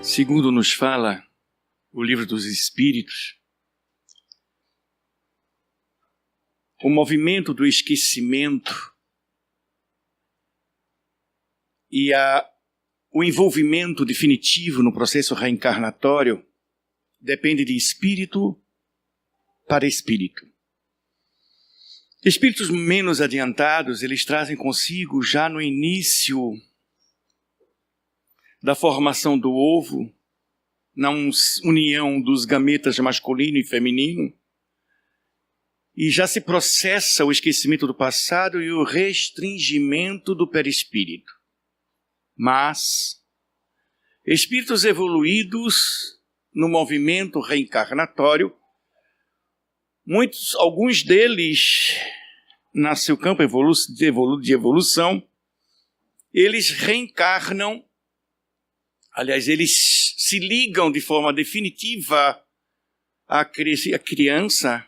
Segundo nos fala o Livro dos Espíritos, o movimento do esquecimento e o envolvimento definitivo no processo reencarnatório depende de espírito para espírito. Espíritos menos adiantados, eles trazem consigo, já no início da formação do ovo, na união dos gametas masculino e feminino, e já se processa o esquecimento do passado e o restringimento do perispírito. Mas espíritos evoluídos no movimento reencarnatório, alguns deles, no seu campo de evolução, eles reencarnam, aliás, eles se ligam de forma definitiva à criança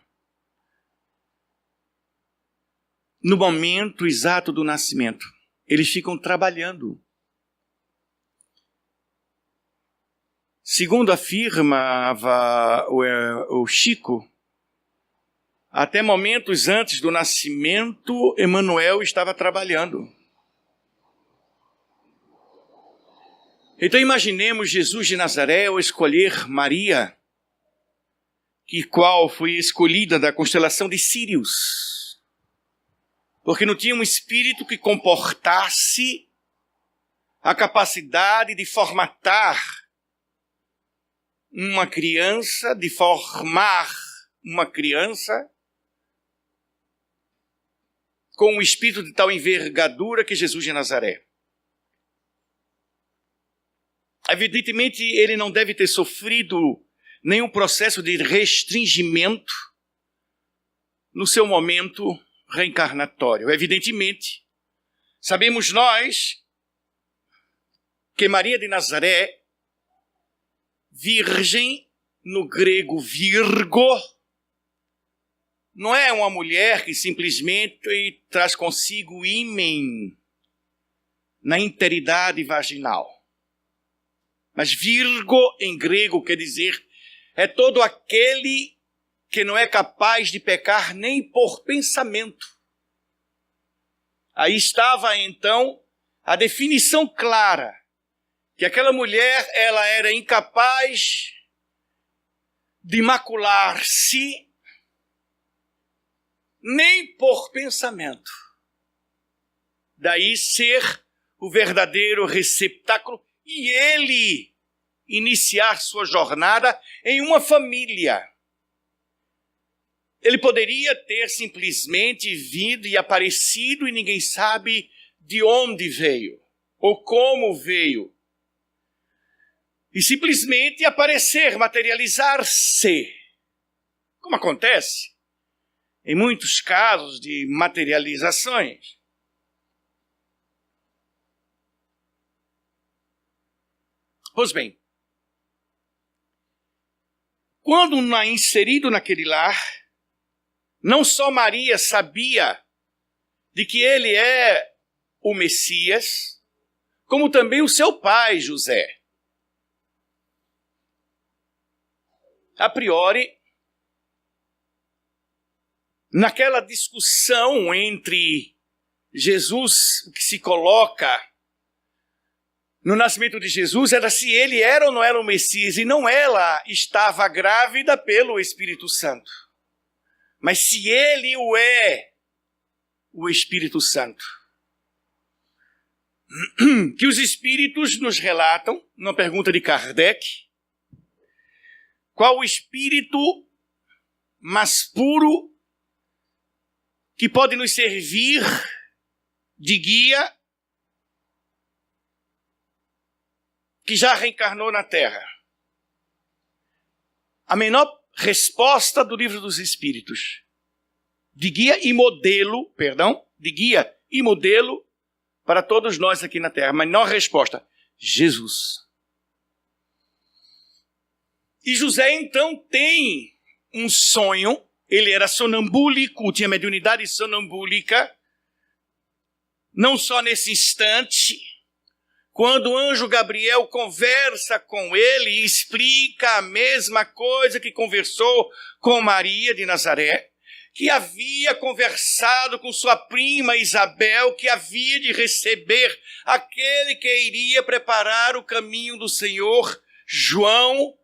no momento exato do nascimento. Eles ficam trabalhando. Segundo afirmava o Chico, até momentos antes do nascimento, Emmanuel estava trabalhando. Então imaginemos Jesus de Nazaré ao escolher Maria, qual foi escolhida da constelação de Sírius, porque não tinha um espírito que comportasse a capacidade de formatar uma criança, de formar uma criança com um espírito de tal envergadura que Jesus de Nazaré. Evidentemente, ele não deve ter sofrido nenhum processo de restringimento no seu momento reencarnatório. Evidentemente, sabemos nós que Maria de Nazaré, virgem, no grego virgo, não é uma mulher que simplesmente traz consigo ímen na integridade vaginal. Mas virgo em grego quer dizer é todo aquele que não é capaz de pecar nem por pensamento. Aí estava então a definição clara que aquela mulher ela era incapaz de macular-se nem por pensamento. Daí ser o verdadeiro receptáculo e ele iniciar sua jornada em uma família. Ele poderia ter simplesmente vindo e aparecido e ninguém sabe de onde veio ou como veio. E simplesmente aparecer, materializar-se. Como acontece em muitos casos de materializações. Pois bem, quando inserido naquele lar, não só Maria sabia de que ele é o Messias, como também o seu pai, José. A priori, naquela discussão entre Jesus, o que se coloca no nascimento de Jesus, era se ele era ou não era o Messias, e não ela estava grávida pelo Espírito Santo, mas se ele o é, o Espírito Santo. Que os Espíritos nos relatam, numa pergunta de Kardec, qual o Espírito mais puro que pode nos servir de guia que já reencarnou na Terra? A menor resposta do Livro dos Espíritos, de guia e modelo para todos nós aqui na Terra. A menor resposta, Jesus. E José então tem um sonho, ele era sonambúlico, tinha mediunidade sonambúlica, não só nesse instante, quando o anjo Gabriel conversa com ele e explica a mesma coisa que conversou com Maria de Nazaré, que havia conversado com sua prima Isabel, que havia de receber aquele que iria preparar o caminho do Senhor, João,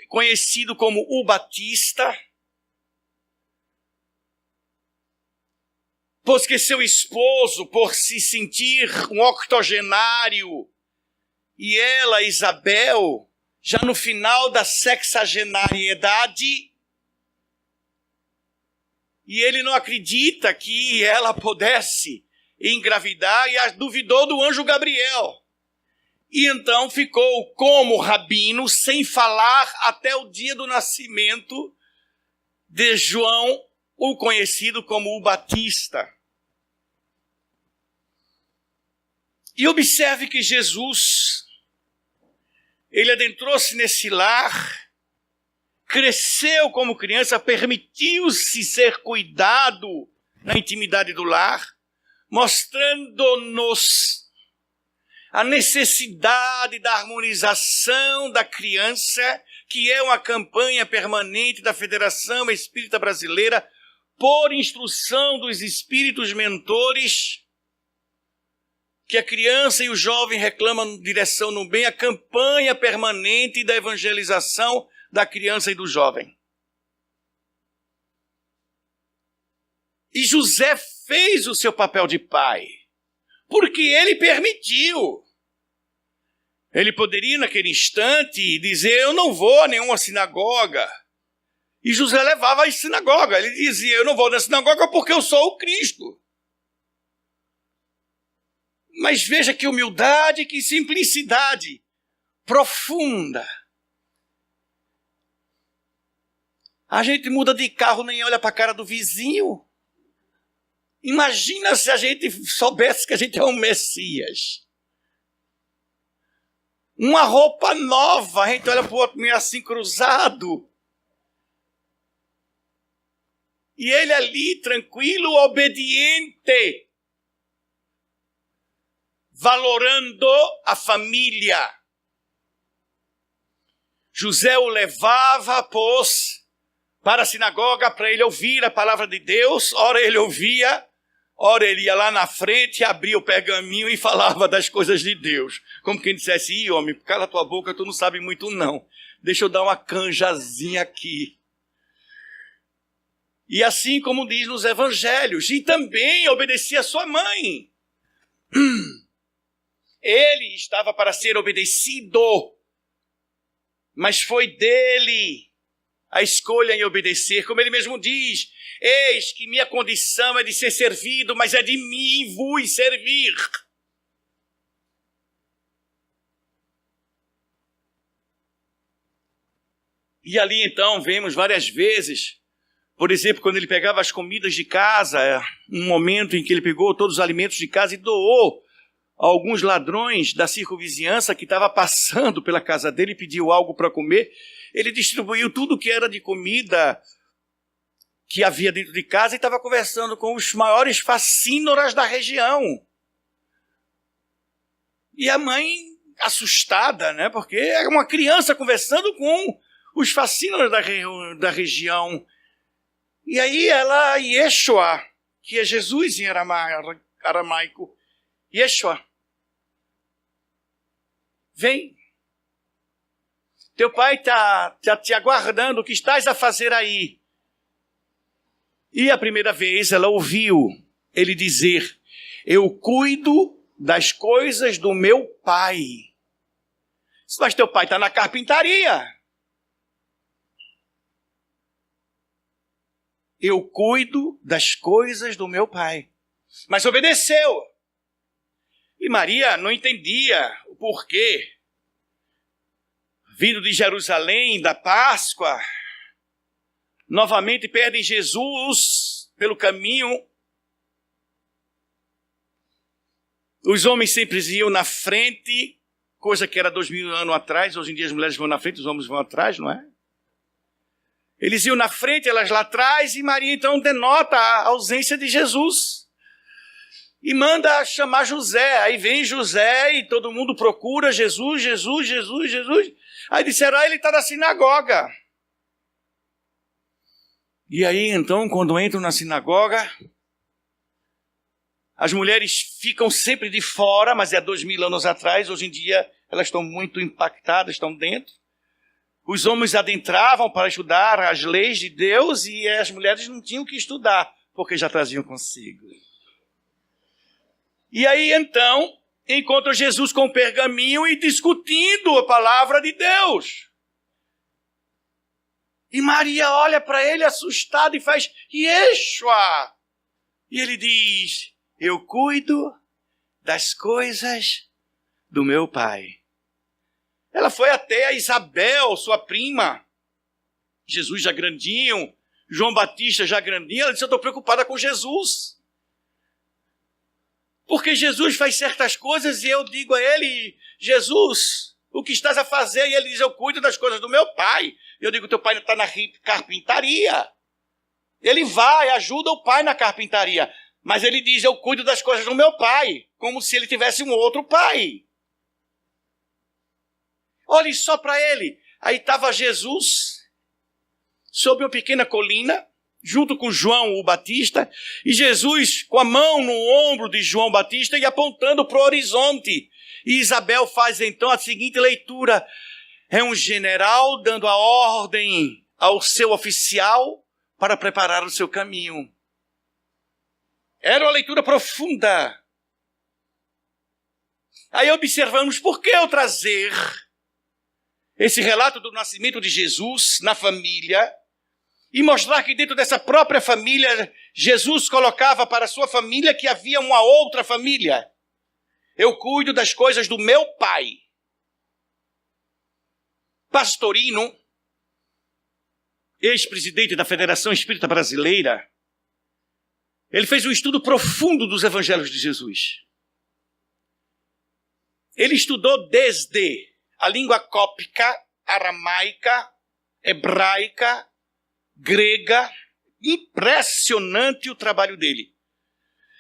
conhecido como o Batista, pois que seu esposo, por se sentir um octogenário, e ela, Isabel, já no final da sexagenariedade, e ele não acredita que ela pudesse engravidar e duvidou do anjo Gabriel. E então ficou como rabino, sem falar até o dia do nascimento de João, o conhecido como o Batista. E observe que Jesus, ele adentrou-se nesse lar, cresceu como criança, permitiu-se ser cuidado na intimidade do lar, mostrando-nos a necessidade da harmonização da criança, que é uma campanha permanente da Federação Espírita Brasileira, por instrução dos espíritos mentores, que a criança e o jovem reclamam direção no bem, a campanha permanente da evangelização da criança e do jovem. E José fez o seu papel de pai, porque ele permitiu. Ele poderia, naquele instante, dizer, eu não vou a nenhuma sinagoga. E José levava à sinagoga. Ele dizia, eu não vou na sinagoga porque eu sou o Cristo. Mas veja que humildade, que simplicidade profunda. A gente muda de carro, nem olha para a cara do vizinho. Imagina se a gente soubesse que a gente é um Messias. Uma roupa nova, a gente olha para o outro meio assim cruzado. E ele ali, tranquilo, obediente, valorando a família. José o levava, pois, para a sinagoga, para ele ouvir a palavra de Deus. Ora ele ouvia, ora ele ia lá na frente, abria o pergaminho e falava das coisas de Deus. Como quem dissesse, ih, homem, cala tua boca, tu não sabe muito não. Deixa eu dar uma canjazinha aqui. E assim como diz nos evangelhos, e também obedecia a sua mãe. Ele estava para ser obedecido, mas foi dele a escolha em obedecer. Como ele mesmo diz, eis que minha condição é de ser servido, mas é de mim vos servir. E ali então vemos várias vezes, por exemplo, quando ele pegava as comidas de casa, um momento em que ele pegou todos os alimentos de casa e doou a alguns ladrões da circunvizinhança que estava passando pela casa dele e pediu algo para comer. Ele distribuiu tudo que era de comida que havia dentro de casa e estava conversando com os maiores facínoras da região. E a mãe, assustada, né? Porque era uma criança conversando com os facínoras da região. E aí ela, Yeshua, que é Jesus em aramaico, Yeshua, vem. Teu pai está te aguardando, o que estás a fazer aí? E a primeira vez ela ouviu ele dizer, eu cuido das coisas do meu pai. Mas teu pai está na carpintaria. Eu cuido das coisas do meu pai. Mas obedeceu. E Maria não entendia o porquê. Vindo de Jerusalém, da Páscoa, novamente perdem Jesus pelo caminho. Os homens sempre iam na frente, coisa que era 2000 anos atrás. Hoje em dia as mulheres vão na frente, os homens vão atrás, não é? Eles iam na frente, elas lá atrás, e Maria então denota a ausência de Jesus. e manda chamar José. Aí vem José e todo mundo procura Jesus. Aí disseram, ele está na sinagoga. E aí, então, quando entram na sinagoga, as mulheres ficam sempre de fora, mas é 2000 anos atrás. Hoje em dia, elas estão muito impactadas, estão dentro. Os homens adentravam para estudar as leis de Deus e as mulheres não tinham que estudar, porque já traziam consigo. E aí, então, encontram Jesus com o pergaminho e discutindo a palavra de Deus. E Maria olha para ele assustada e faz, Yeshua! E ele diz, eu cuido das coisas do meu pai. Ela foi até a Isabel, sua prima. Jesus já grandinho, João Batista já grandinho. Ela disse, eu estou preocupada com Jesus. Porque Jesus faz certas coisas e eu digo a ele, Jesus, o que estás a fazer? E ele diz, eu cuido das coisas do meu pai. E eu digo, teu pai está na carpintaria. Ele vai, ajuda o pai na carpintaria. Mas ele diz, eu cuido das coisas do meu pai. Como se ele tivesse um outro pai. Olhe só para ele. Aí estava Jesus sobre uma pequena colina, junto com João o Batista, e Jesus com a mão no ombro de João Batista e apontando para o horizonte. E Isabel faz então a seguinte leitura. É um general dando a ordem ao seu oficial para preparar o seu caminho. Era uma leitura profunda. Aí observamos por que eu trazer esse relato do nascimento de Jesus na família e mostrar que dentro dessa própria família, Jesus colocava para a sua família que havia uma outra família. Eu cuido das coisas do meu pai. Pastorino, ex-presidente da Federação Espírita Brasileira, ele fez um estudo profundo dos evangelhos de Jesus. Ele estudou desde a língua cópica, aramaica, hebraica, grega. Impressionante o trabalho dele.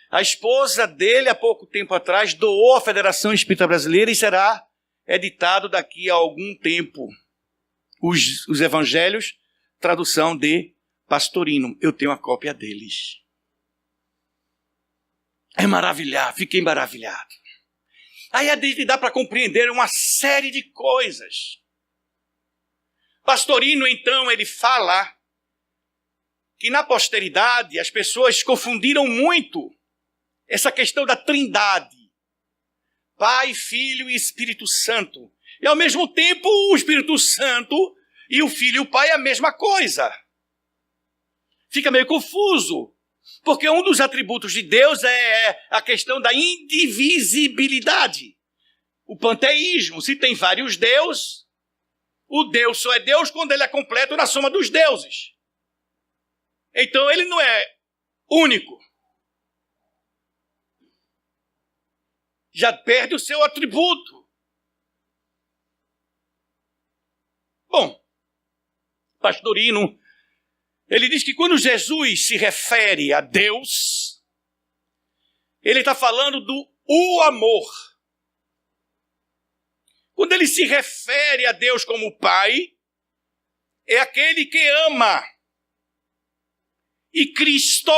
A esposa dele, há pouco tempo atrás, doou à Federação Espírita Brasileira e será editado daqui a algum tempo. Os evangelhos, tradução de Pastorino. Eu tenho a cópia deles. É maravilhado, fiquei maravilhado. Aí dá para compreender uma série de coisas. Pastorino, então, ele fala que na posteridade as pessoas confundiram muito essa questão da trindade. Pai, Filho e Espírito Santo. E ao mesmo tempo o Espírito Santo e o Filho e o Pai é a mesma coisa. Fica meio confuso. Porque um dos atributos de Deus é a questão da indivisibilidade. O panteísmo. Se tem vários deuses, o Deus só é Deus quando ele é completo na soma dos deuses. Então ele não é único. Já perde o seu atributo. Bom, Pastorino, ele diz que quando Jesus se refere a Deus, ele está falando do o amor. Quando ele se refere a Deus como Pai, é aquele que ama. E Cristo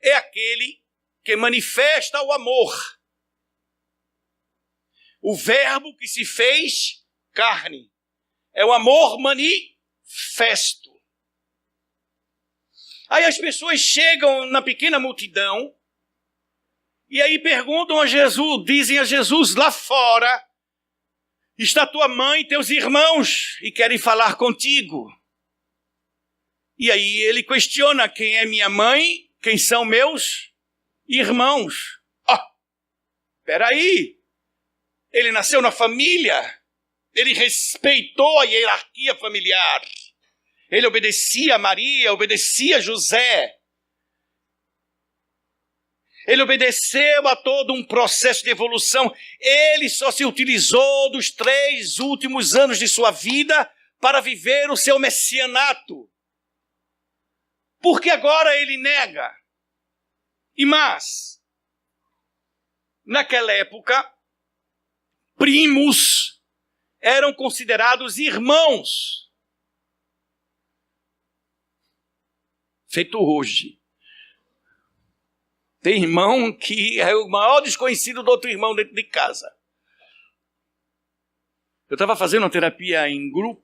é aquele que manifesta o amor. O verbo que se fez carne. É o amor manifesto. Aí as pessoas chegam na pequena multidão e aí perguntam a Jesus, dizem a Jesus lá fora, está tua mãe e teus irmãos e querem falar contigo. E aí ele questiona quem é minha mãe, quem são meus irmãos. Peraí, ele nasceu na família, ele respeitou a hierarquia familiar. Ele obedecia a Maria, obedecia a José. Ele obedeceu a todo um processo de evolução. Ele só se utilizou dos 3 últimos anos de sua vida para viver o seu messianato. Porque agora ele nega. Mas, naquela época, primos eram considerados irmãos. Feito hoje. Tem irmão que é o maior desconhecido do outro irmão dentro de casa. Eu estava fazendo uma terapia em grupo,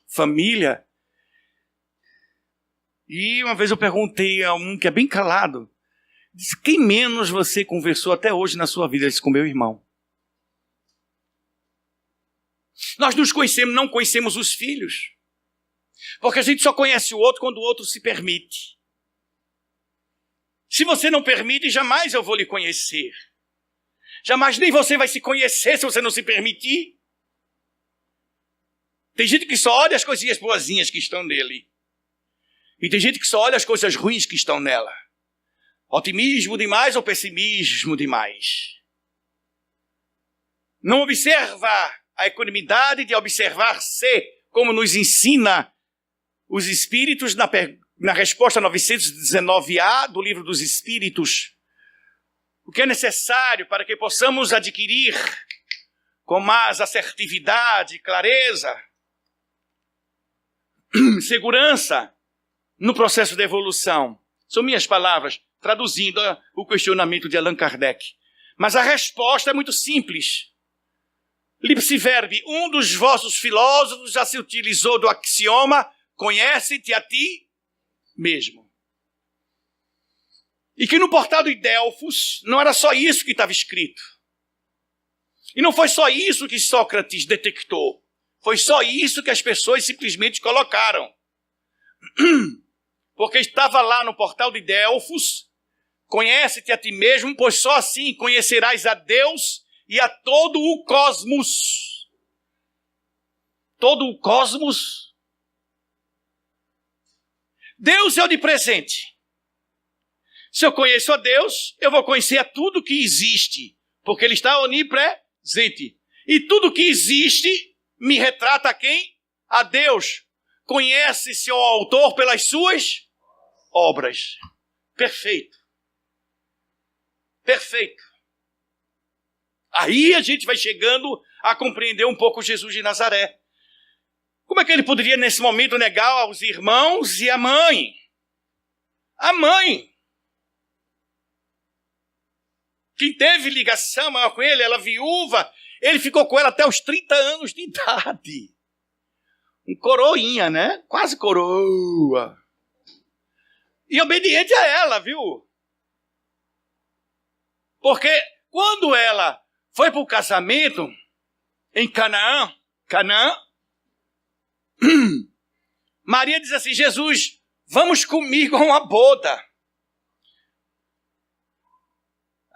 família, e uma vez eu perguntei a um que é bem calado, disse, quem menos você conversou até hoje na sua vida? Ele disse, com meu irmão. Nós nos conhecemos, não conhecemos os filhos, porque a gente só conhece o outro quando o outro se permite. Se você não permite, jamais eu vou lhe conhecer. Jamais nem você vai se conhecer se você não se permitir. Tem gente que só olha as coisinhas boazinhas que estão nele. E tem gente que só olha as coisas ruins que estão nela. Otimismo demais ou pessimismo demais. Não observa a equanimidade de observar-se, como nos ensina os Espíritos na resposta 919A do Livro dos Espíritos. O que é necessário para que possamos adquirir com mais assertividade, clareza, segurança no processo de evolução. São minhas palavras, traduzindo o questionamento de Allan Kardec. Mas a resposta é muito simples. Lipsi verbi, um dos vossos filósofos já se utilizou do axioma conhece-te a ti mesmo. E que no portal de Delfos não era só isso que estava escrito. E não foi só isso que Sócrates detectou. Foi só isso que as pessoas simplesmente colocaram. Porque estava lá no portal de Delfos, conhece-te a ti mesmo, pois só assim conhecerás a Deus e a todo o cosmos. Todo o cosmos. Deus é onipresente. Se eu conheço a Deus, eu vou conhecer a tudo que existe, porque Ele está onipresente. E tudo que existe me retrata a quem? A Deus. Conhece-se o autor pelas suas obras. Perfeito. Perfeito. Aí a gente vai chegando a compreender um pouco Jesus de Nazaré. Como é que ele poderia, nesse momento, negar aos irmãos e a mãe? A mãe. Quem teve ligação maior com ele, ela viúva, ele ficou com ela até os 30 anos de idade. Um coroinha, né? Quase coroa. E obediente a ela, viu? Porque quando ela foi para o casamento em Canaã, Maria diz assim, Jesus, vamos comigo a uma boda.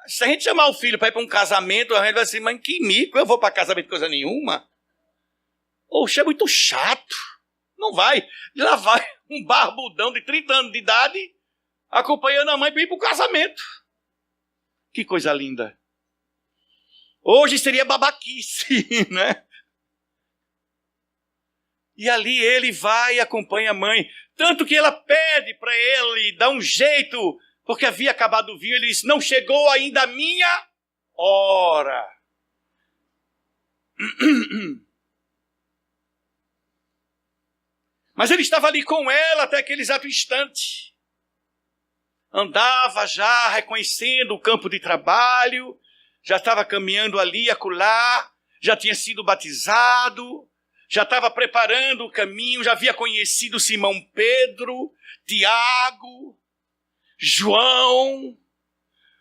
Se a gente chamar o filho para ir para um casamento, a gente vai dizer, mas que mico, eu vou para casamento coisa nenhuma. Oxe, é muito chato. Não vai. E lá vai um barbudão de 30 anos de idade acompanhando a mãe para ir para o casamento. Que coisa linda. Hoje seria babaquice, né? E ali ele vai e acompanha a mãe. Tanto que ela pede para ele dar um jeito, porque havia acabado o vinho. Ele diz, não chegou ainda a minha hora. Mas ele estava ali com ela até aquele exato instante. Andava já reconhecendo o campo de trabalho, já estava caminhando ali, acolá, já tinha sido batizado, já estava preparando o caminho, já havia conhecido Simão Pedro, Tiago, João,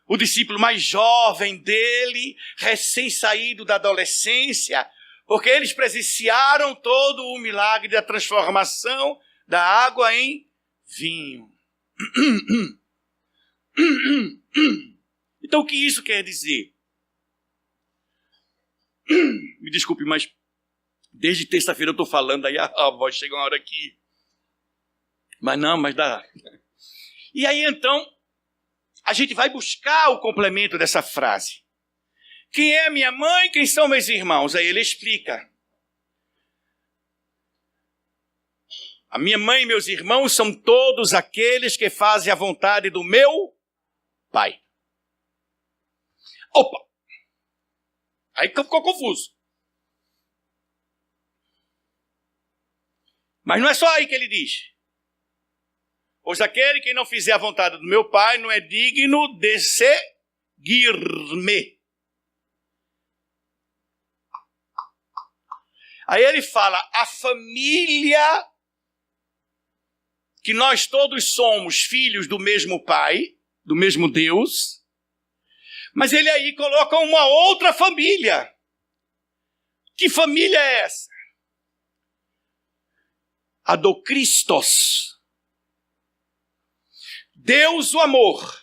o discípulo mais jovem dele, recém-saído da adolescência, porque eles presenciaram todo o milagre da transformação da água em vinho. Então, o que isso quer dizer? Me desculpe, mas desde terça-feira eu estou falando, aí a voz chega uma hora aqui. Mas dá. E aí, então, a gente vai buscar o complemento dessa frase. Quem é minha mãe? Quem são meus irmãos? Aí ele explica. A minha mãe e meus irmãos são todos aqueles que fazem a vontade do meu pai. Opa! Aí ficou confuso. Mas não é só aí que ele diz. Pois aquele que não fizer a vontade do meu pai não é digno de seguir-me. Aí ele fala, a família, que nós todos somos filhos do mesmo pai, do mesmo Deus, mas ele aí coloca uma outra família. Que família é essa? A do Christos. Deus, o amor.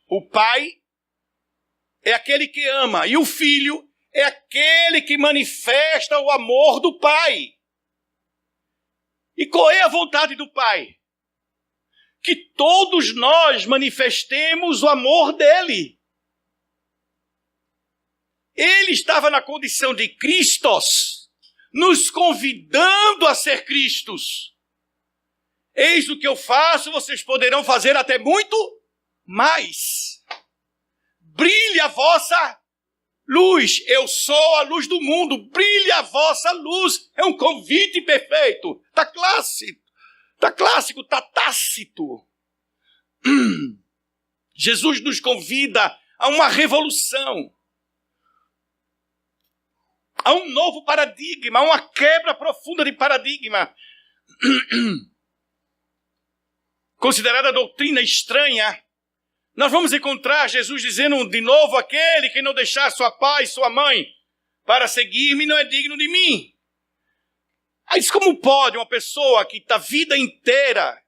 O pai é aquele que ama e o filho é aquele que manifesta o amor do pai. E qual é a vontade do pai? Que todos nós manifestemos o amor dele. Ele estava na condição de Cristos, nos convidando a ser Cristos. Eis o que eu faço, vocês poderão fazer até muito mais. Brilhe a vossa luz. Eu sou a luz do mundo. Brilhe a vossa luz. É um convite perfeito. Está clássico, está tácito. Jesus nos convida a uma revolução, a um novo paradigma, a uma quebra profunda de paradigma. Considerada doutrina estranha, nós vamos encontrar Jesus dizendo de novo, aquele que não deixar sua pai e sua mãe para seguir-me não é digno de mim. Mas como pode uma pessoa que a vida inteira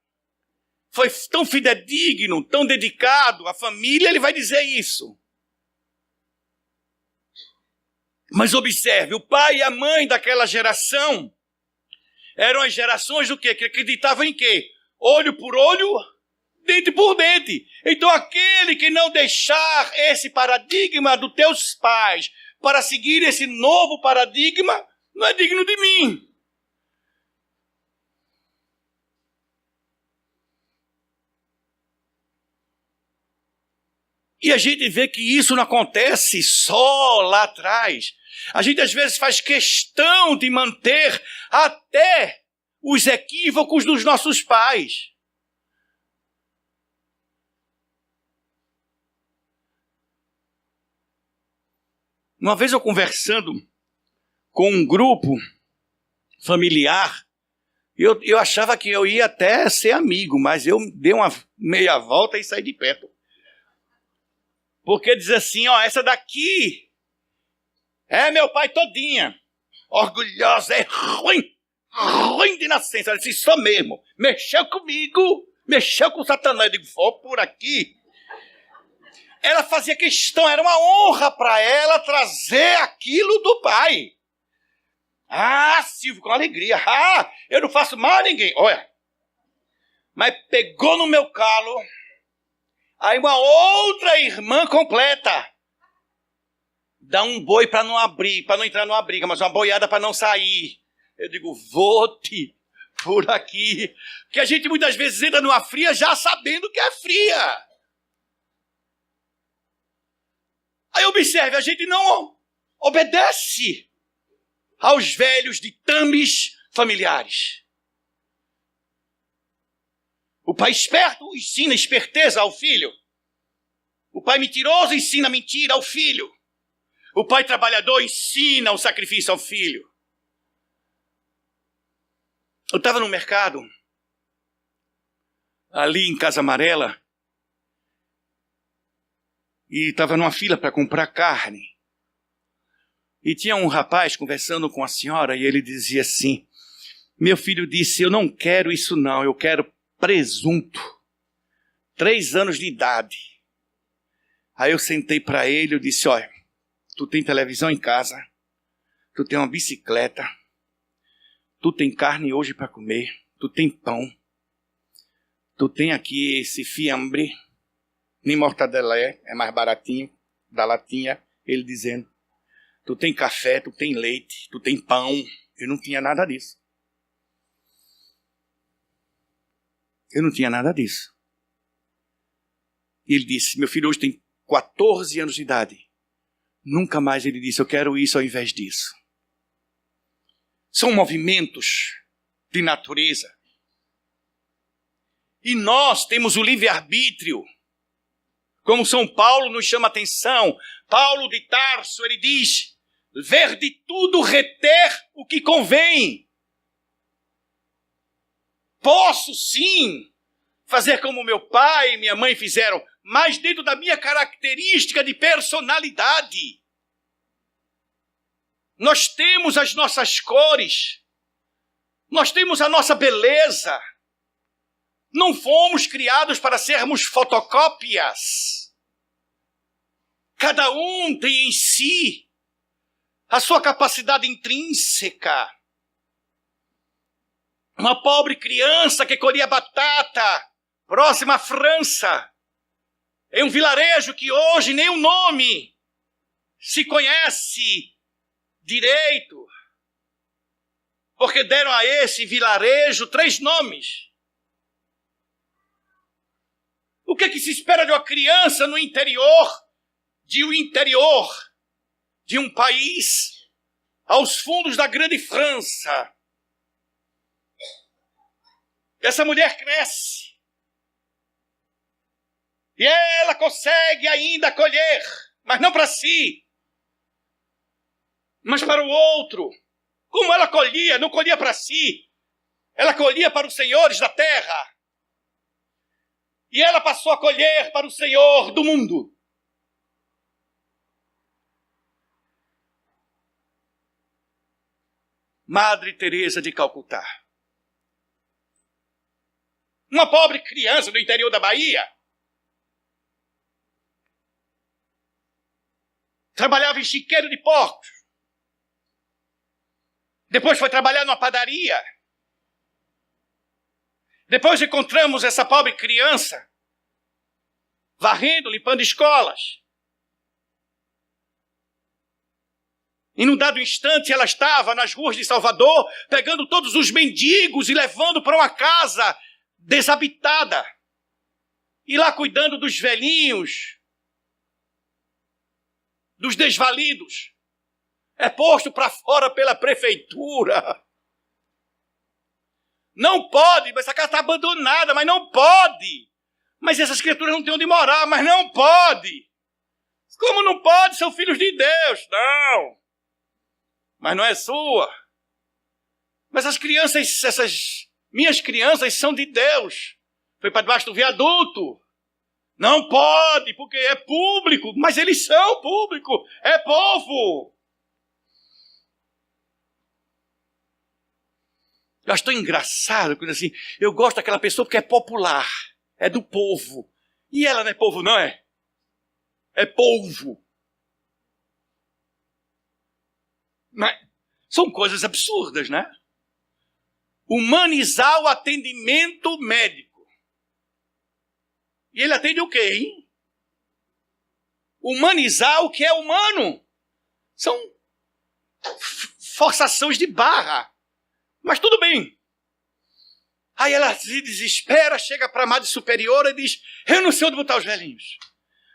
foi tão fidedigno, tão dedicado à família, ele vai dizer isso? Mas observe, o pai e a mãe daquela geração eram as gerações do quê? Que acreditavam em quê? Olho por olho, dente por dente. Então aquele que não deixar esse paradigma dos teus pais para seguir esse novo paradigma, não é digno de mim. E a gente vê que isso não acontece só lá atrás. A gente às vezes faz questão de manter até os equívocos dos nossos pais. Uma vez eu conversando com um grupo familiar, eu achava que eu ia até ser amigo, mas eu dei uma meia volta e saí de perto. Porque diz assim, ó, essa daqui é meu pai todinha. Orgulhosa, é ruim de nascença. Ela disse, isso mesmo. Mexeu comigo, mexeu com Satanás. Eu digo, vou por aqui. Ela fazia questão, era uma honra para ela trazer aquilo do pai. Ah, Silvio, com alegria. Ah, eu não faço mal a ninguém. Olha, mas pegou no meu calo. Aí uma outra irmã completa. Dá um boi para não abrir, para não entrar numa briga, mas uma boiada para não sair. Eu digo, vote por aqui. Porque a gente muitas vezes entra numa fria já sabendo que é fria. Aí observe, a gente não obedece aos velhos ditames familiares. O pai esperto ensina esperteza ao filho. O pai mentiroso ensina mentira ao filho. O pai trabalhador ensina o sacrifício ao filho. Eu estava no mercado, ali em Casa Amarela, e estava numa fila para comprar carne. E tinha um rapaz conversando com a senhora e ele dizia assim, meu filho disse, eu não quero isso não, eu quero presunto. 3 anos de idade. Aí eu sentei para ele, eu disse, olha, tu tem televisão em casa, tu tem uma bicicleta, tu tem carne hoje para comer, tu tem pão, tu tem aqui esse fiambre, nem mortadela é mais baratinho, da latinha, ele dizendo, tu tem café, tu tem leite, tu tem pão. Eu não tinha nada disso. Eu não tinha nada disso. E ele disse, meu filho hoje tem 14 anos de idade. Nunca mais ele disse, eu quero isso ao invés disso. São movimentos de natureza. E nós temos o livre-arbítrio. Como São Paulo nos chama a atenção. Paulo de Tarso, ele diz, ver de tudo, reter o que convém. Posso sim fazer como meu pai e minha mãe fizeram, mas dentro da minha característica de personalidade. Nós temos as nossas cores, nós temos a nossa beleza. Não fomos criados para sermos fotocópias. Cada um tem em si a sua capacidade intrínseca. Uma pobre criança que colhia batata, próxima à França, em um vilarejo que hoje nem o nome se conhece direito, porque deram a esse vilarejo 3 nomes. O que é que se espera de uma criança no interior de um país aos fundos da grande França? Essa mulher cresce e ela consegue ainda colher, mas não para si, mas para o outro. Como ela colhia, não colhia para si, ela colhia para os senhores da terra. E ela passou a colher para o Senhor do mundo. Madre Teresa de Calcutá. Uma pobre criança do interior da Bahia. Trabalhava em chiqueiro de porcos. Depois foi trabalhar numa padaria. Depois encontramos essa pobre criança varrendo, limpando escolas. E num dado instante ela estava nas ruas de Salvador, pegando todos os mendigos e levando para uma casa desabitada. E lá cuidando dos velhinhos, dos desvalidos. É posto para fora pela prefeitura. Não pode, essa casa está abandonada, mas não pode. Mas essas criaturas não têm onde morar, mas não pode. Como não pode? São filhos de Deus. Não. Mas não é sua. Mas as crianças, essas minhas crianças são de Deus. Foi para debaixo do viaduto. Não pode, porque é público. Mas eles são público. É povo. Eu acho tão engraçado, quando assim, eu gosto daquela pessoa porque é popular, é do povo. E ela não é povo, não é? É polvo. Mas são coisas absurdas, né? Humanizar o atendimento médico. E ele atende o quê, hein? Humanizar o que é humano. São forçações de barra. Mas tudo bem. Aí ela se desespera, chega para a madre superiora e diz, eu não sei onde botar os velhinhos.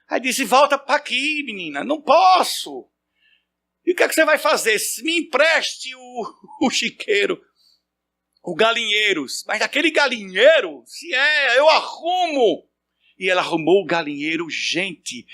Aí disse, volta para aqui, menina, não posso. E o que é que você vai fazer? Me empreste o chiqueiro, o galinheiro. Mas daquele galinheiro, se é, eu arrumo. E ela arrumou o galinheiro, gente.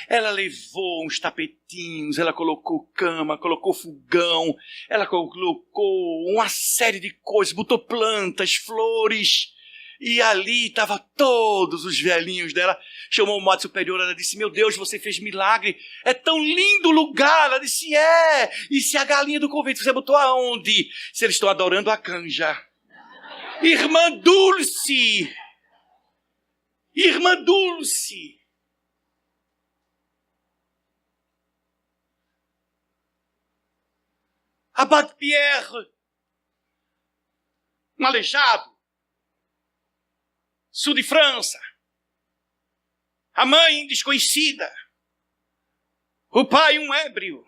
Ela levou uns tapetinhos, ela colocou cama, colocou fogão, ela colocou uma série de coisas, botou plantas, flores. E ali estavam todos os velhinhos dela. Chamou o madre superior, ela disse, meu Deus, você fez milagre. É tão lindo o lugar. Ela disse, é. E se a galinha do convento, você botou aonde? Se eles estão adorando a canja. Irmã Dulce. Irmã Dulce. Abade Pierre, um aleijado, sul de França. A mãe desconhecida. O pai um ébrio.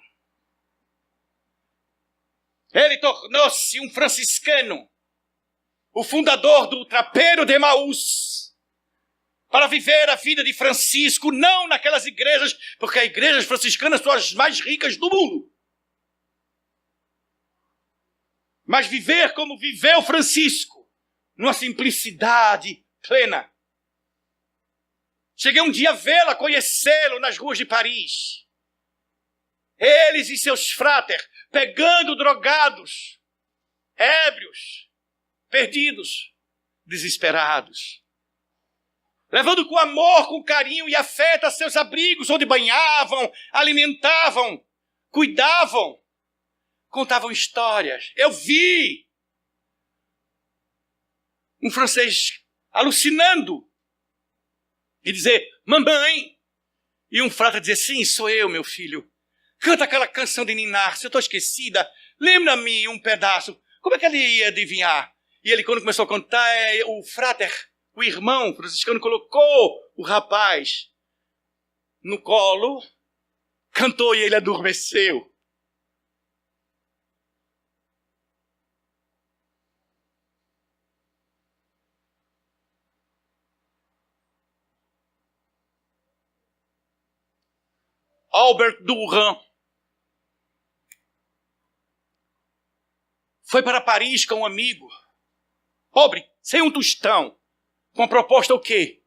Ele tornou-se um franciscano, o fundador do Trapeiro de Emaús. para viver a vida de Francisco, não naquelas igrejas, porque as igrejas franciscanas são as mais ricas do mundo. Mas viver como viveu Francisco, numa simplicidade plena. Cheguei um dia a vê-lo, a conhecê-lo nas ruas de Paris. Eles e seus fráter, pegando drogados, ébrios, perdidos, desesperados. Levando com amor, com carinho e afeto a seus abrigos, onde banhavam, alimentavam, cuidavam, contavam histórias. Eu vi um francês alucinando e dizer, mamãe, e um frata dizer, sim, sou eu, meu filho. Canta aquela canção de Ninar, se eu estou esquecida, lembra-me um pedaço. Como é que ele ia adivinhar? E ele, quando começou a cantar, o frater, o irmão franciscano, colocou o rapaz no colo, cantou e ele adormeceu. Albert Durand foi para Paris com um amigo, pobre, sem um tostão, com a proposta o quê?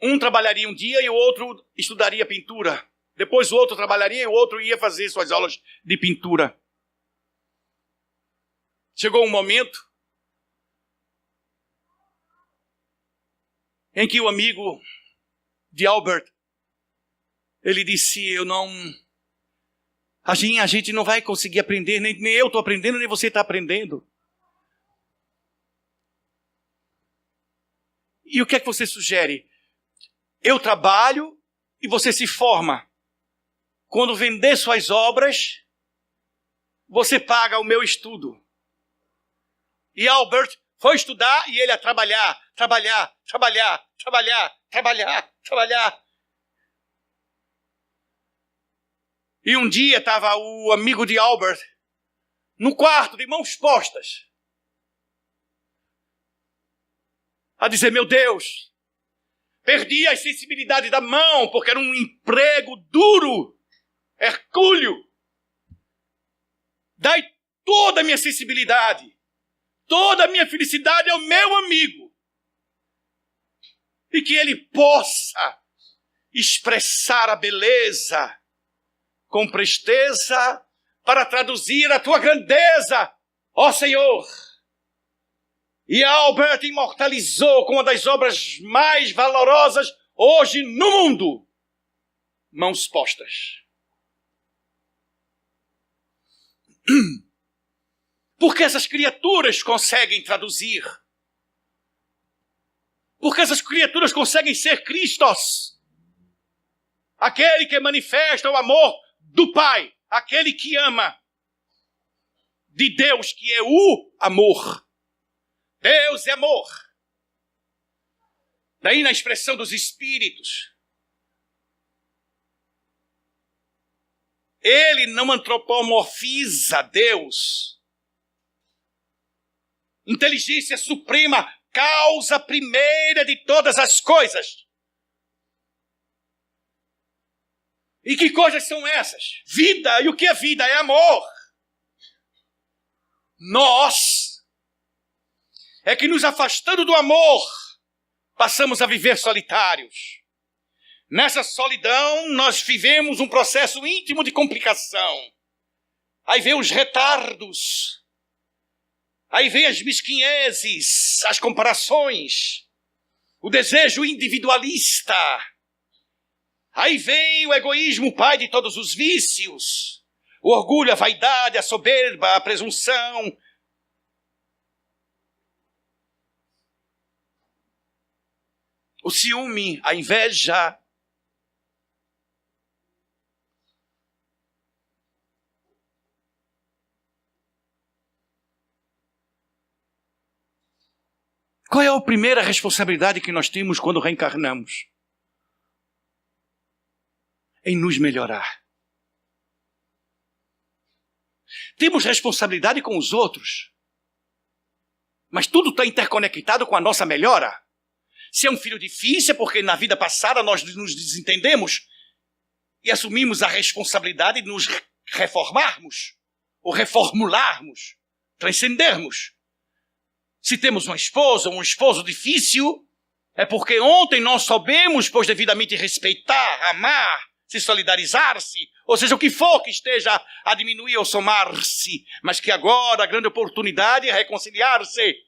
Um trabalharia um dia e o outro estudaria pintura. Depois o outro trabalharia e o outro ia fazer suas aulas de pintura. Chegou um momento em que o amigo de Albert, ele disse, a gente não vai conseguir aprender, nem eu estou aprendendo, nem você está aprendendo. E o que é que você sugere? Eu trabalho e você se forma. Quando vender suas obras, você paga o meu estudo. E Albert foi estudar e ele a trabalhar. E um dia estava o amigo de Albert no quarto, de mãos postas, a dizer, meu Deus, perdi a sensibilidade da mão, porque era um emprego duro, hercúleo. Dai toda a minha sensibilidade, toda a minha felicidade ao meu amigo. E que ele possa expressar a beleza com presteza para traduzir a tua grandeza, ó Senhor. E Albert imortalizou com uma das obras mais valorosas hoje no mundo, Mãos Postas. Porque essas criaturas conseguem traduzir. Porque essas criaturas conseguem ser Cristos. Aquele que manifesta o amor do Pai. Aquele que ama. De Deus, que é o amor. Deus é amor. Daí na expressão dos Espíritos. Ele não antropomorfiza Deus. Inteligência suprema, causa primeira de todas as coisas. E que coisas são essas? Vida. E o que é vida? É amor. Nós é que nos afastando do amor, passamos a viver solitários. Nessa solidão, nós vivemos um processo íntimo de complicação. Aí vem os retardos. Aí vem as mesquinhezes, as comparações. O desejo individualista. Aí vem o egoísmo, o pai de todos os vícios. O orgulho, a vaidade, a soberba, a presunção. O ciúme, a inveja. Qual é a primeira responsabilidade que nós temos quando reencarnamos? Em nos melhorar. Temos responsabilidade com os outros. Mas tudo está interconectado com a nossa melhora. Se é um filho difícil, é porque na vida passada nós nos desentendemos e assumimos a responsabilidade de nos reformarmos, ou reformularmos, transcendermos. Se temos uma esposa ou um esposo difícil, é porque ontem nós soubemos, pois devidamente respeitar, amar, se solidarizar-se, ou seja, o que for que esteja a diminuir ou somar-se, mas que agora a grande oportunidade é reconciliar-se.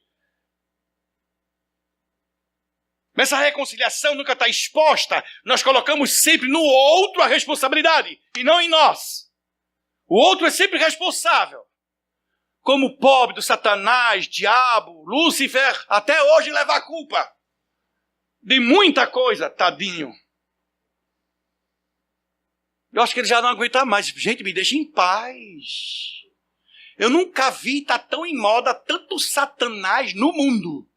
Mas essa reconciliação nunca está exposta. Nós colocamos sempre no outro a responsabilidade, e não em nós. O outro é sempre responsável. Como o pobre do Satanás, diabo, Lúcifer, até hoje leva a culpa de muita coisa, tadinho. Eu acho que ele já não aguenta mais. Gente, me deixa em paz. Eu nunca vi estar tão em moda tanto Satanás no mundo.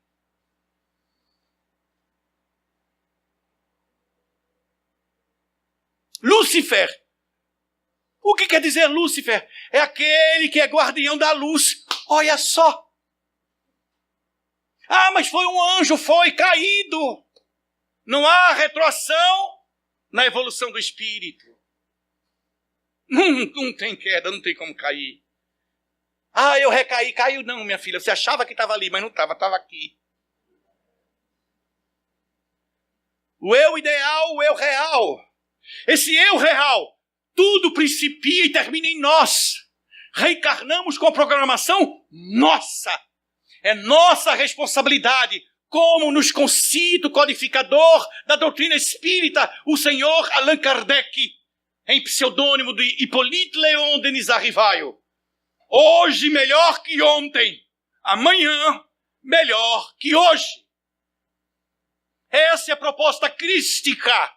Lúcifer. O que quer dizer Lúcifer? É aquele que é guardião da luz. Olha só. Ah, mas foi um anjo, foi caído. Não há retroação na evolução do espírito. Não tem queda, não tem como cair. Ah, eu recaí. Caiu não, minha filha. Você achava que estava ali, mas não estava, estava aqui. O eu ideal, o eu real. Esse eu real, tudo principia e termina em nós. Reencarnamos com a programação nossa. É nossa responsabilidade, como nos concito codificador da doutrina espírita, o senhor Allan Kardec, em pseudônimo de Hippolyte Léon Denis Arrivaio. Hoje melhor que ontem, amanhã melhor que hoje. Essa é a proposta crística.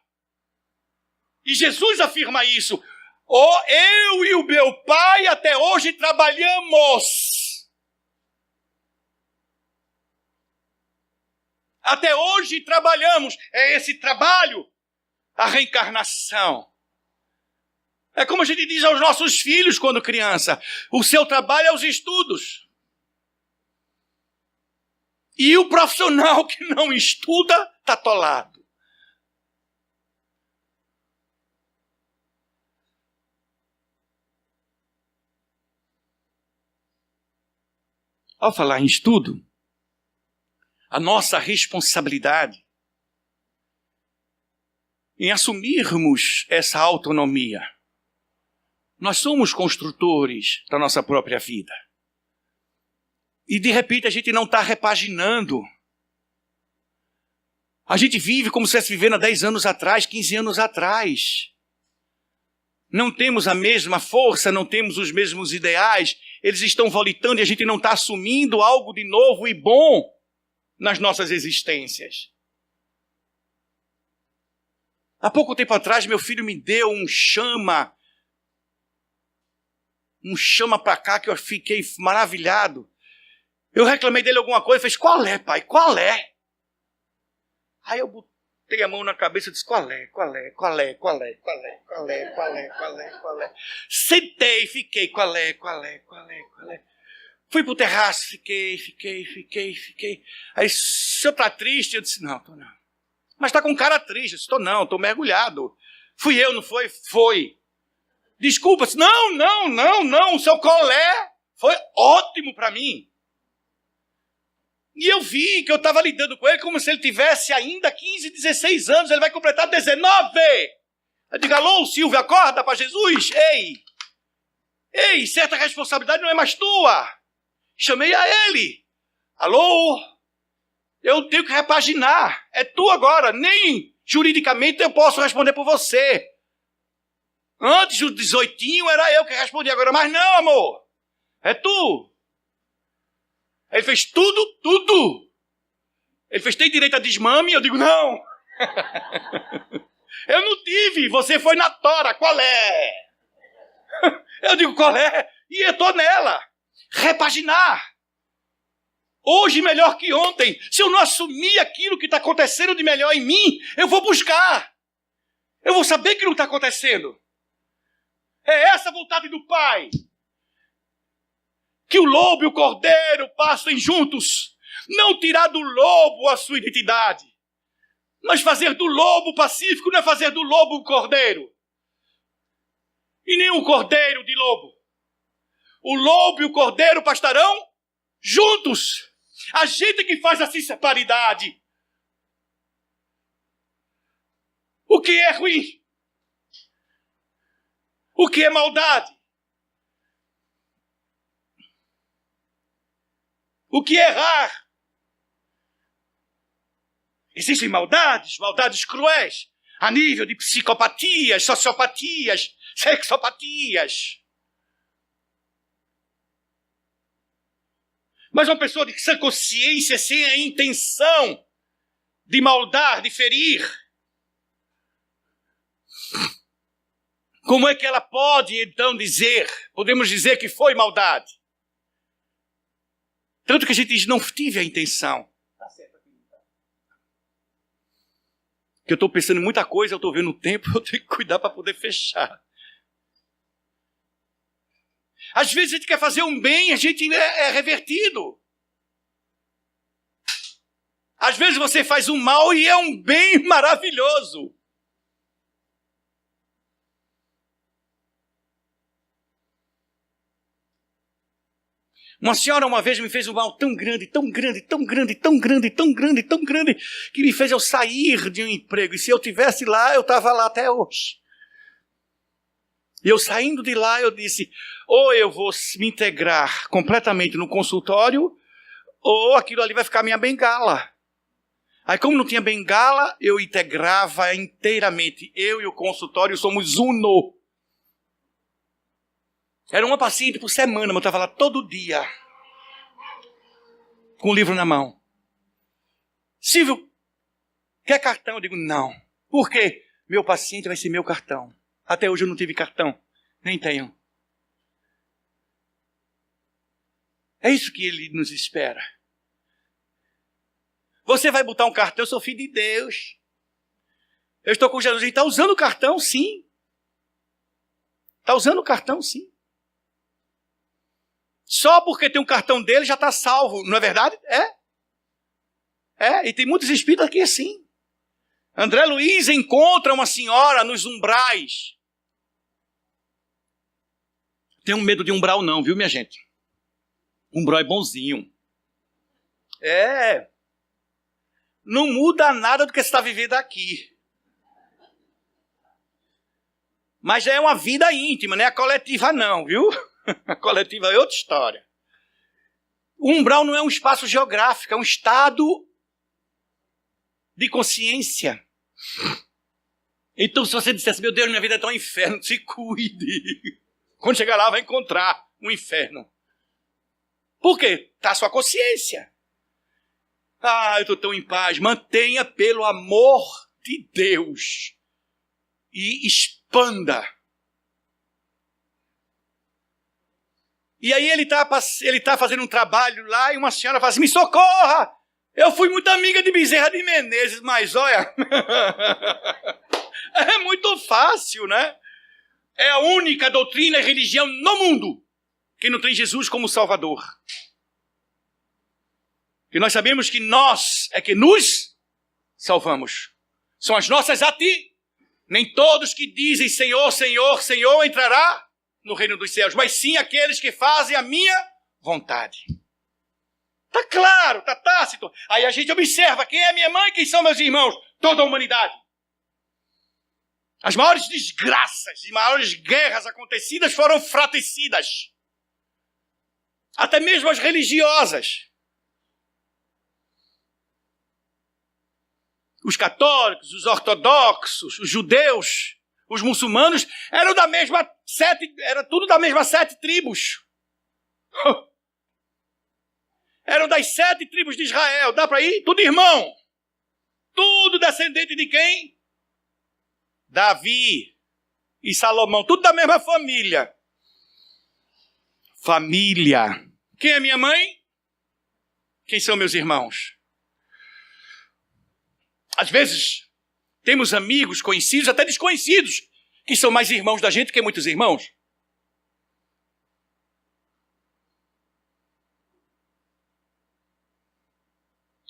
E Jesus afirma isso. Eu e o meu Pai até hoje trabalhamos. Até hoje trabalhamos. É esse trabalho, a reencarnação. É como a gente diz aos nossos filhos quando criança. O seu trabalho é os estudos. E o profissional que não estuda está atolado. Ao falar em estudo, a nossa responsabilidade em assumirmos essa autonomia. Nós somos construtores da nossa própria vida. E de repente a gente não está repaginando. A gente vive como se estivesse vivendo há 10 anos atrás, 15 anos atrás. Não temos a mesma força, não temos os mesmos ideais, eles estão volitando e a gente não está assumindo algo de novo e bom nas nossas existências. Há pouco tempo atrás, meu filho me deu um chama para cá que eu fiquei maravilhado. Eu reclamei dele alguma coisa, ele fez, qual é, pai, qual é? Aí eu botei a mão na cabeça e disse, qual é? Sentei, fiquei, qual é? Fui pro terraço, fiquei. Aí, o senhor tá triste? Eu disse, não, tô não. Mas tá com cara triste. Eu disse, tô mergulhado. Fui eu, não foi? Foi. Desculpa, disse, não, o seu colé foi ótimo para mim. E eu vi que eu estava lidando com ele como se ele tivesse ainda 15, 16 anos, ele vai completar 19. Eu digo, alô, Silvio, acorda para Jesus. Ei, certa responsabilidade não é mais tua. Chamei a ele. Alô, eu tenho que repaginar. É tu agora, nem juridicamente eu posso responder por você. Antes dos 18 era eu que respondia agora, mas não, amor, é tu. Ele fez tudo. Ele fez, tem direito a desmame? Eu digo, não. Eu não tive, você foi na tora, qual é? Eu digo, qual é? E eu estou nela. Repaginar. Hoje melhor que ontem. Se eu não assumir aquilo que está acontecendo de melhor em mim, eu vou buscar. Eu vou saber que não está acontecendo. É essa a vontade do Pai. Que o lobo e o cordeiro passem juntos. Não tirar do lobo a sua identidade. Mas fazer do lobo pacífico não é fazer do lobo um cordeiro. E nem um cordeiro de lobo. O lobo e o cordeiro pastarão juntos. A gente que faz assim separidade. O que é ruim? O que é maldade? O que é errar? Existem maldades cruéis, a nível de psicopatias, sociopatias, sexopatias. Mas uma pessoa de sã consciência, sem a intenção de maldar, de ferir, como é que ela pode então podemos dizer que foi maldade? Tanto que a gente diz, não tive a intenção. Que eu estou pensando em muita coisa, eu estou vendo o tempo, eu tenho que cuidar para poder fechar. Às vezes a gente quer fazer um bem, a gente é revertido. Às vezes você faz um mal e é um bem maravilhoso. Uma senhora uma vez me fez um mal tão grande, tão grande, tão grande, tão grande, tão grande, tão grande, que me fez eu sair de um emprego. E se eu estivesse lá, eu estava lá até hoje. E eu saindo de lá, eu disse, ou eu vou me integrar completamente no consultório, ou aquilo ali vai ficar minha bengala. Aí como não tinha bengala, eu integrava inteiramente. Eu e o consultório somos uno. Era uma paciente por semana, mas eu estava lá todo dia. Com o livro na mão. Silvio, quer cartão? Eu digo, não. Por quê? Meu paciente vai ser meu cartão. Até hoje eu não tive cartão. Nem tenho. É isso que ele nos espera. Você vai botar um cartão, eu sou filho de Deus. Eu estou com Jesus. Ele está usando o cartão, sim. Está usando o cartão, sim. Só porque tem um cartão dele já está salvo, não é verdade? E tem muitos espíritos aqui assim. André Luiz encontra uma senhora nos umbrais. Tenho medo de umbral não, viu, minha gente? Umbral é bonzinho. Não muda nada do que você está vivendo aqui. Mas já é uma vida íntima, não é a coletiva não, viu? A coletiva é outra história. O umbral não é um espaço geográfico, é um estado de consciência. Então, se você dissesse, meu Deus, minha vida é tão inferno, se cuide. Quando chegar lá, vai encontrar um inferno. Por quê? Está a sua consciência. Eu estou tão em paz. Mantenha pelo amor de Deus. E expanda. E aí ele tá fazendo um trabalho lá e uma senhora fala assim, me socorra! Eu fui muito amiga de Bezerra de Menezes, mas olha... é muito fácil, né? É a única doutrina e religião no mundo que não tem Jesus como Salvador. E nós sabemos que nós é que nos salvamos. São as nossas nem todos que dizem Senhor, Senhor, Senhor entrará no reino dos céus, mas sim aqueles que fazem a minha vontade. Está claro, está tácito. Aí a gente observa quem é minha mãe, quem são meus irmãos, toda a humanidade. As maiores desgraças e maiores guerras acontecidas foram fraticidas. Até mesmo as religiosas. Os católicos, os ortodoxos, os judeus, os muçulmanos eram era tudo da mesma 7 tribos. Eram das 7 tribos de Israel. Dá para ir? Tudo irmão. Tudo descendente de quem? Davi e Salomão. Tudo da mesma família. Família. Quem é minha mãe? Quem são meus irmãos? Às vezes, temos amigos, conhecidos, até desconhecidos, que são mais irmãos da gente que muitos irmãos.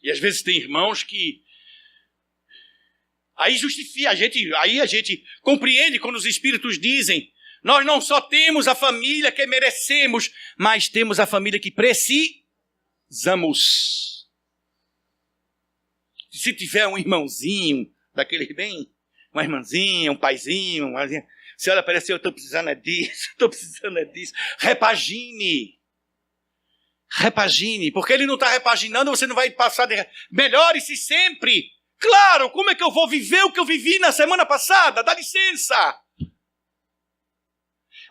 E às vezes tem irmãos que Aí justifica, aí a gente compreende quando os Espíritos dizem: nós não só temos a família que merecemos, mas temos a família que precisamos. Se tiver um irmãozinho, daqueles bem, uma irmãzinha, um paizinho, você olha para ele assim: eu estou precisando é disso, estou precisando é disso. Repagine. Repagine, porque ele não está repaginando, você não vai passar de... Melhore-se sempre. Claro, como é que eu vou viver o que eu vivi na semana passada? Dá licença.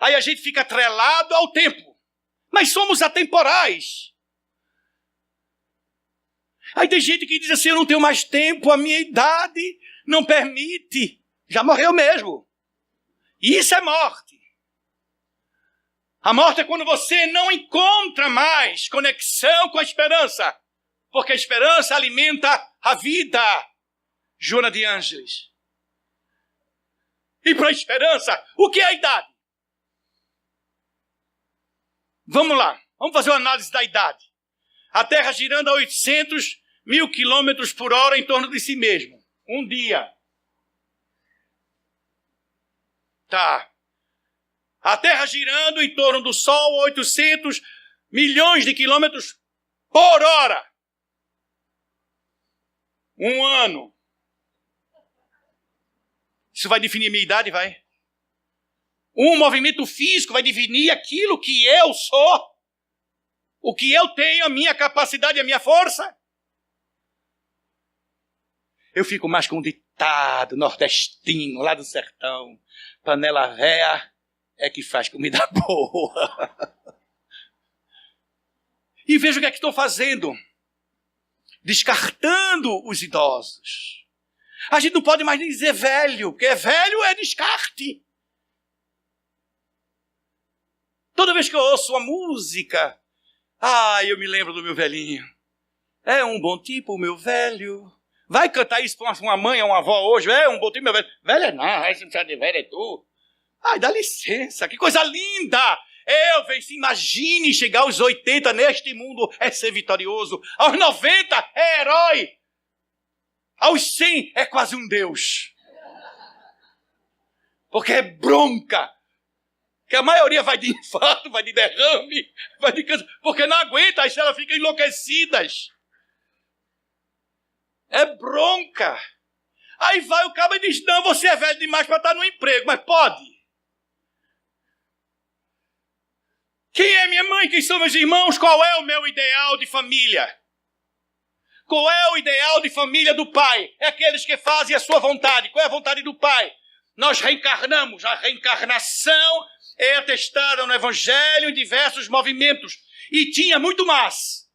Aí a gente fica atrelado ao tempo. Mas somos atemporais. Aí tem gente que diz assim: eu não tenho mais tempo, a minha idade não permite. Já morreu mesmo. Isso é morte. A morte é quando você não encontra mais conexão com a esperança. Porque a esperança alimenta a vida. Joana de Ângeles. E para a esperança, o que é a idade? Vamos lá, vamos fazer uma análise da idade. A Terra girando a 800.000 quilômetros por hora em torno de si mesmo. Um dia. Tá. A Terra girando em torno do Sol a 800 milhões de quilômetros por hora. Um ano. Isso vai definir a minha idade, vai? Um movimento físico vai definir aquilo que eu sou. O que eu tenho, a minha capacidade, a minha força. Eu fico mais com um ditado nordestino, lá do sertão. Panela véia é que faz comida boa. E veja o que é que estou fazendo. Descartando os idosos. A gente não pode mais nem dizer velho, porque velho é descarte. Toda vez que eu ouço uma música, eu me lembro do meu velhinho. É um bom tipo, meu velho. Vai cantar isso para uma mãe ou uma avó hoje? É um bom tipo, meu velho. Velho é não, esse não sabe de velho é tu. Dá licença, que coisa linda. Elvis, imagine chegar aos 80 neste mundo é ser vitorioso. Aos 90 é herói. Aos 100 é quase um deus. Porque é bronca. Que a maioria vai de infarto, vai de derrame, vai de câncer. Porque não aguenta, as células ficam enlouquecidas. É bronca. Aí vai o cabo e diz: não, você é velho demais para estar no emprego. Mas pode. Quem é minha mãe? Quem são meus irmãos? Qual é o meu ideal de família? Qual é o ideal de família do Pai? É aqueles que fazem a sua vontade. Qual é a vontade do Pai? Nós reencarnamos. A reencarnação é atestada no Evangelho em diversos movimentos. E tinha muito mais.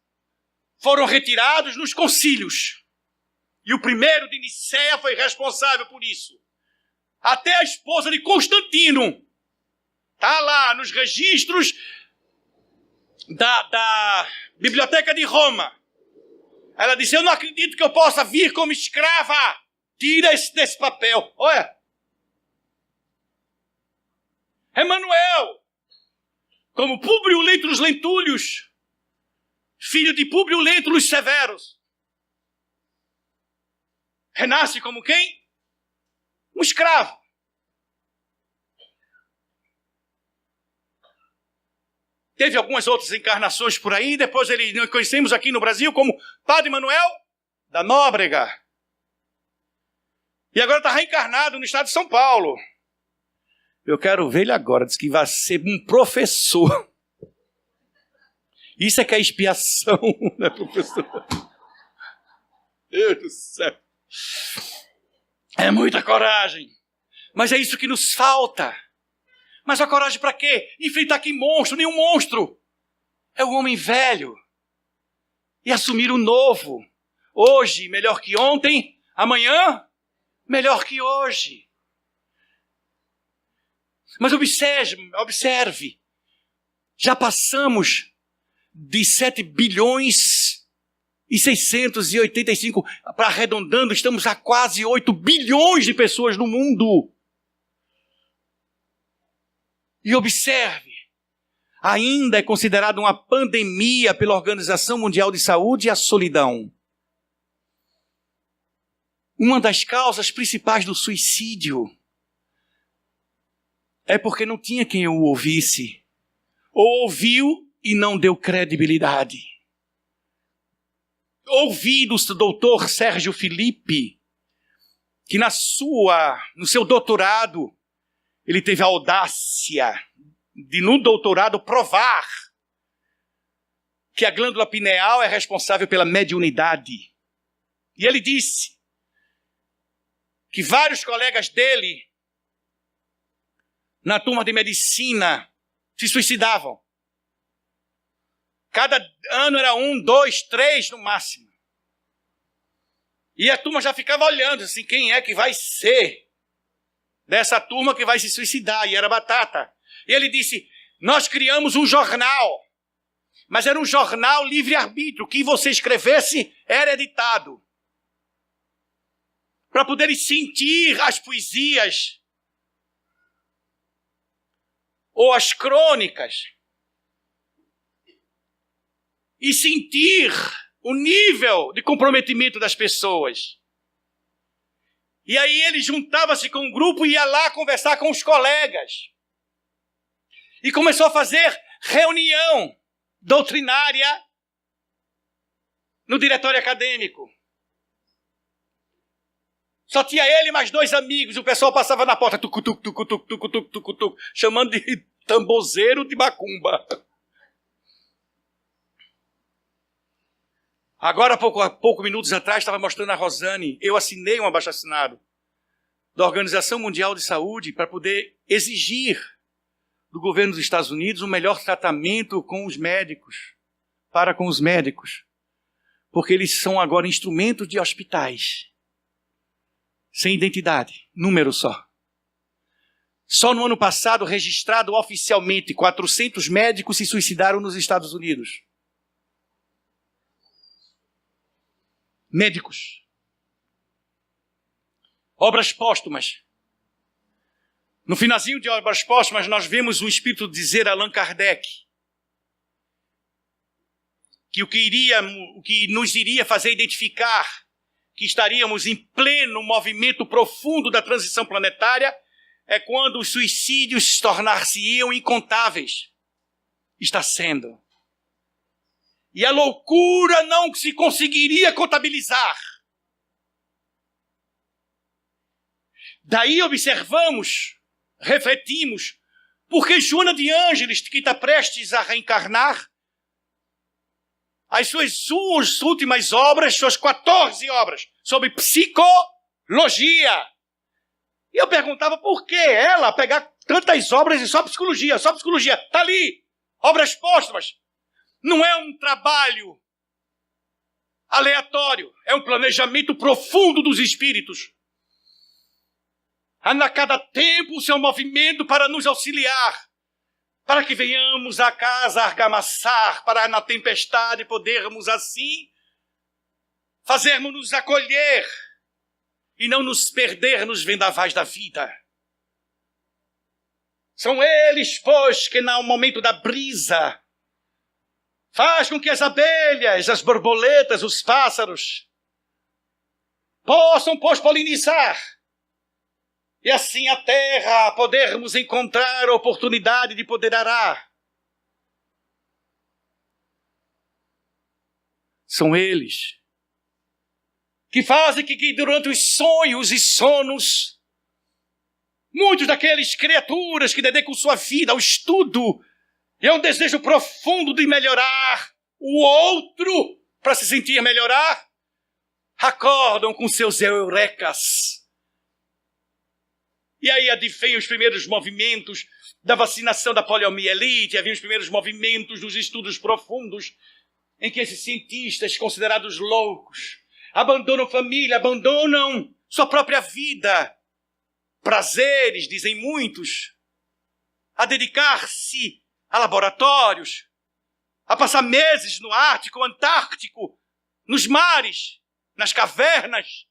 Foram retirados nos concílios. E o primeiro de Nicéia foi responsável por isso. Até a esposa de Constantino está lá nos registros da Biblioteca de Roma. Ela disse: eu não acredito que eu possa vir como escrava. Tira desse papel. Olha. Emanuel, como Públio Lentulus Lentúlios, filho de Públio Lentulus Severus, renasce como quem? Um escravo. Teve algumas outras encarnações por aí, depois nós conhecemos aqui no Brasil como Padre Manuel da Nóbrega. E agora está reencarnado no estado de São Paulo. Eu quero ver ele agora, diz que vai ser um professor. Isso é que é expiação, né, professor? Deus do céu. É muita coragem. Mas é isso que nos falta. Mas a coragem para quê? Enfrentar que monstro? Nenhum monstro. É o homem velho. E assumir o novo. Hoje, melhor que ontem. Amanhã, melhor que hoje. Mas observe. Já passamos de 7 bilhões e 685, para arredondando, estamos a quase 8 bilhões de pessoas no mundo. E observe, ainda é considerada uma pandemia pela Organização Mundial de Saúde a solidão. Uma das causas principais do suicídio é porque não tinha quem o ouvisse. Ou ouviu e não deu credibilidade. Ouvi do doutor Sérgio Felipe, que no seu doutorado, ele teve a audácia de, no doutorado, provar que a glândula pineal é responsável pela mediunidade. E ele disse que vários colegas dele, na turma de medicina, se suicidavam. Cada ano era 1, 2, 3 no máximo. E a turma já ficava olhando assim, quem é que vai ser dessa turma que vai se suicidar? E era batata. E ele disse, nós criamos um jornal, mas era um jornal livre-arbítrio, o que você escrevesse era editado. Para poderem sentir as poesias ou as crônicas e sentir o nível de comprometimento das pessoas. E aí ele juntava-se com um grupo e ia lá conversar com os colegas. E começou a fazer reunião doutrinária no diretório acadêmico. Só tinha ele e mais 2 amigos. O pessoal passava na porta, tucutuc, tucutuc, tucutuc, tucutuc, chamando de tambozeiro de macumba. Agora, há poucos minutos atrás, estava mostrando a Rosane, eu assinei um abaixo-assinado da Organização Mundial de Saúde para poder exigir do governo dos Estados Unidos um melhor tratamento com os médicos, para com os médicos, porque eles são agora instrumentos de hospitais, sem identidade, número só. Só no ano passado, registrado oficialmente, 400 médicos se suicidaram nos Estados Unidos. Médicos. Obras póstumas. No finalzinho de Obras Póstumas, nós vemos o Espírito dizer a Allan Kardec que o que nos iria fazer identificar que estaríamos em pleno movimento profundo da transição planetária é quando os suicídios tornar-se-iam incontáveis. Está sendo. E a loucura não se conseguiria contabilizar. Daí observamos, refletimos, porque Joana de Ângeles, que está prestes a reencarnar, as suas últimas obras, suas 14 obras, sobre psicologia. E eu perguntava por que ela pegar tantas obras e só psicologia, está ali, obras póstumas. Não é um trabalho aleatório, é um planejamento profundo dos espíritos. A cada tempo o seu movimento para nos auxiliar, para que venhamos a casa argamassar, para na tempestade podermos assim fazermos-nos acolher e não nos perder nos vendavais da vida. São eles, pois, que no momento da brisa faz com que as abelhas, as borboletas, os pássaros possam, pois, polinizar. E assim a terra podermos encontrar a oportunidade de poder arar. São eles que fazem que durante os sonhos e sonos, muitos daqueles criaturas que dedicam sua vida ao estudo e a um desejo profundo de melhorar o outro para se sentir melhorar, acordam com seus eurecas. E aí advêm os primeiros movimentos da vacinação da poliomielite, havia os primeiros movimentos dos estudos profundos, em que esses cientistas considerados loucos abandonam família, abandonam sua própria vida, prazeres, dizem muitos, a dedicar-se a laboratórios, a passar meses no Ártico, Antártico, nos mares, nas cavernas,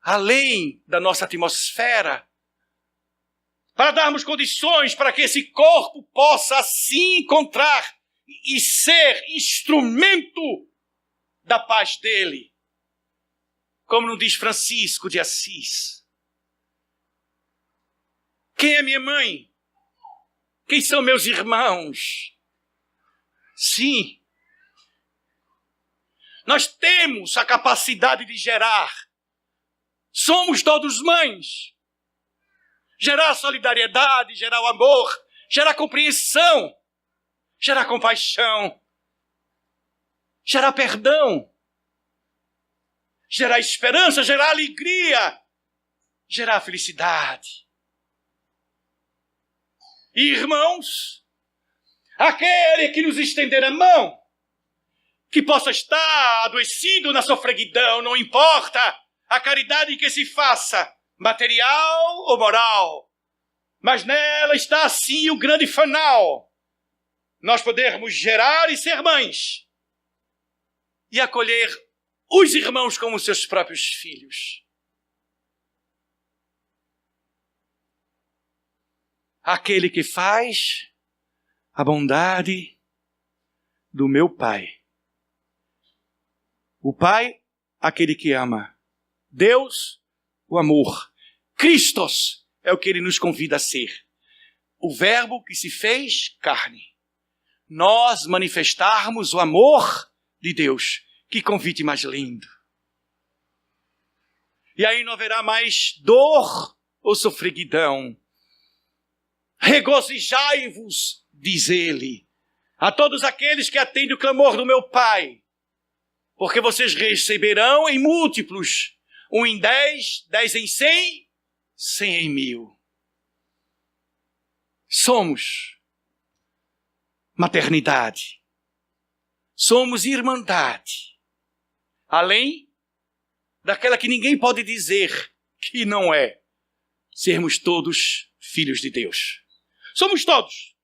além da nossa atmosfera, para darmos condições para que esse corpo possa assim encontrar e ser instrumento da paz dele. Como não diz Francisco de Assis. Quem é minha mãe? Quem são meus irmãos? Sim. Nós temos a capacidade de gerar. Somos todos mães. Gerar solidariedade, gerar o amor, gerar compreensão, gerar compaixão, gerar perdão, gerar esperança, gerar alegria, gerar felicidade. Irmãos, aquele que nos estender a mão, que possa estar adoecido na sofreguidão, não importa a caridade que se faça, material ou moral, mas nela está assim o grande fanal. Nós podermos gerar e ser mães e acolher os irmãos como seus próprios filhos. Aquele que faz a bondade do meu Pai. O Pai, aquele que ama. Deus, o amor. Christos é o que Ele nos convida a ser. O Verbo que se fez carne. Nós manifestarmos o amor de Deus. Que convite mais lindo. E aí não haverá mais dor ou sofreguidão. Regozijai-vos, diz Ele, a todos aqueles que atendem o clamor do meu Pai, porque vocês receberão em múltiplos, 1 em 10, 10 em 100, 100 em 1000. Somos maternidade, somos irmandade, além daquela que ninguém pode dizer que não é, sermos todos filhos de Deus. Somos todos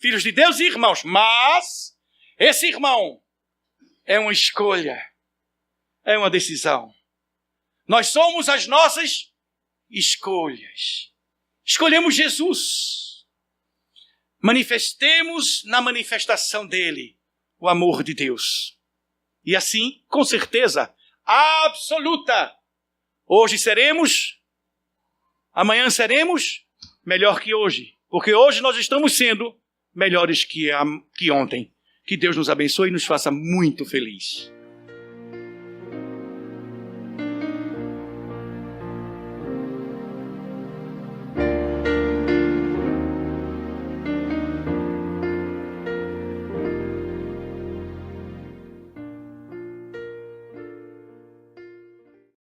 filhos de Deus e irmãos, mas esse irmão é uma escolha, é uma decisão. Nós somos as nossas escolhas. Escolhemos Jesus. Manifestemos na manifestação dele o amor de Deus. E assim, com certeza absoluta, hoje seremos, amanhã seremos melhor que hoje. Porque hoje nós estamos sendo melhores que ontem. Que Deus nos abençoe e nos faça muito feliz.